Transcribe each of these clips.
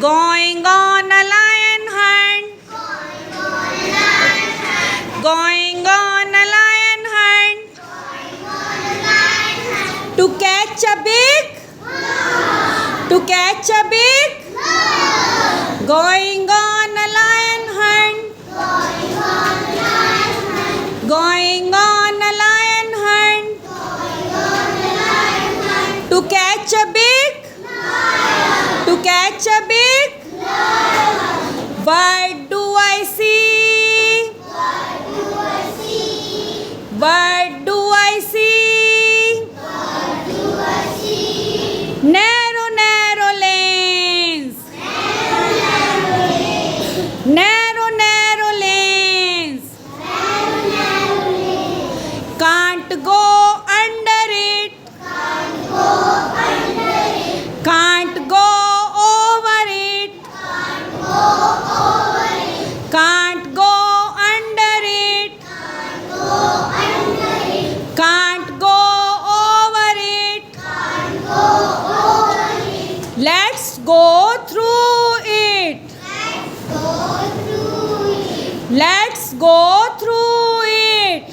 Going on a lion hunt. Going on a lion hunt. To catch a big. To catch a big. Going on a lion hunt. Going on a lion hunt. To catch a big. To catch a big. What do I see? What do I see? Narrow, narrow lanes. Narrow, narrow lanes. Can't go under it. Can't go over it. Can't go under it. Can't go over it. Let's go through it. Let's go through it.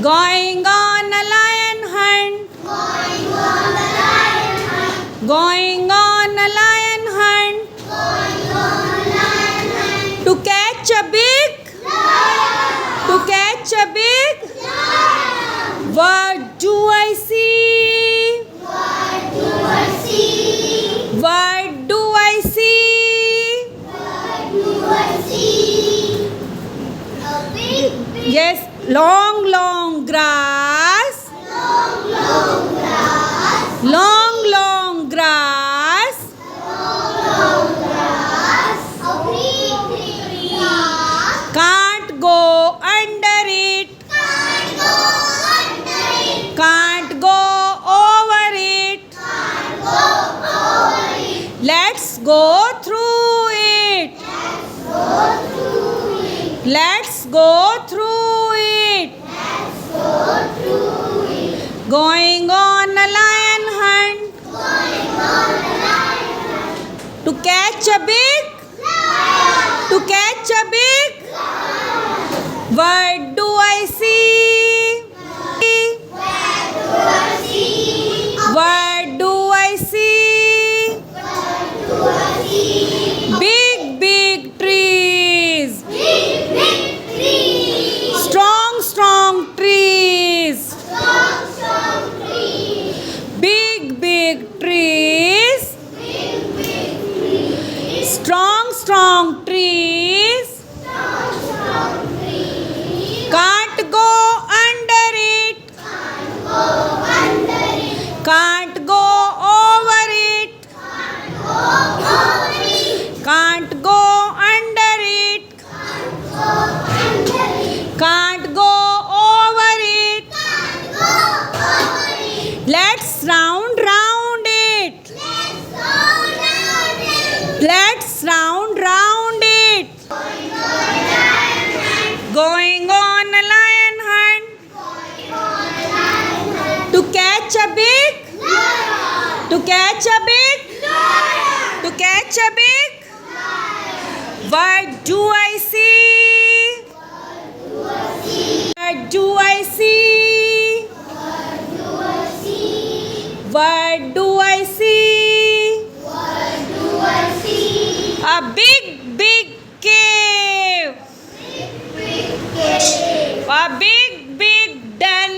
Going on a lion hunt. Going on a lion hunt. To catch a big. To catch a big. What do I see? What do I see? Yes, long, long grass. Long, long grass. Can't go under it. Can't go over it. Let's go through it. Let's go through it. Going on a lion hunt. To catch a big. To catch a big. What do I see? What do I see? Big, big trees. Strong, strong trees. Big, big trees. Strong, strong trees. Can't go under it. Can't go over it. Can't go under it. Can't go over it. Let's round it. Let's round it. Going on a lion hunt. To catch a big. To catch a big. To catch a big. What do I see? What do I see? What do I see? A big, big cave. A big, big den.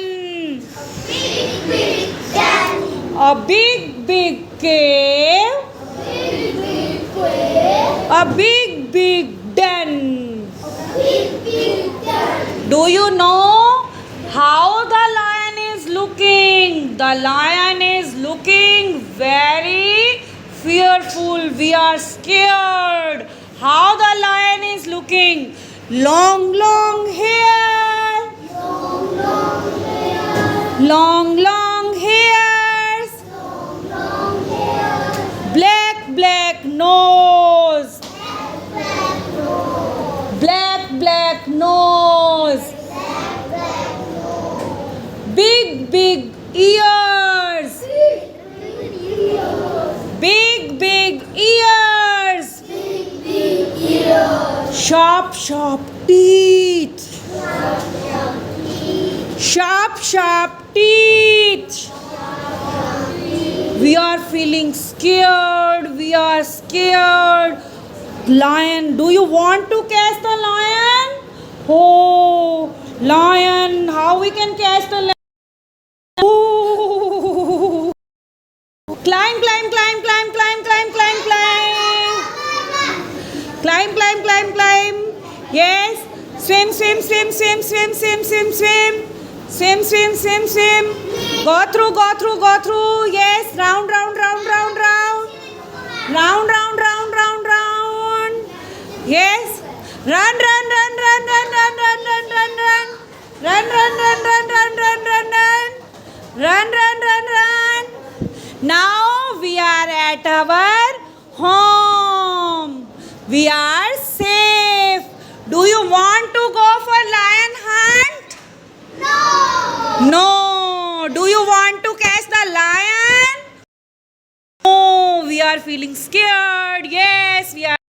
A big, big cave. A big, big den. Do you know how the lion is looking? The lion is looking very fearful. We are scared. How the lion is looking? Long, long hair. Long, long hairs. Black, black nose. Black, black nose. Big, big ears. Big big ears. Sharp, sharp teeth. Sharp, sharp teeth. We are feeling scared. We are scared. Lion, do you want to catch the lion? Oh, lion, how we can catch the lion? Oh. Climb, climb, climb, climb, climb, climb, climb, climb. Climb, climb, climb, climb. Yes. Swim, swim, swim, swim, swim, swim, swim, swim. Swim, swim, swim, swim. Go through, go through, go through. Yes. Round, round, round, round, round. Round, round, round, round, round. Yes. Run, run, run, run, run, run, run, run, run, run. Run, run, run, run, run, run, run, run. Run, run, run, run. Now we are at our home. We are safe. Do you want to go for lion hunt? No. No. Do you want to catch the lion? No. We are feeling scared. Yes, we are.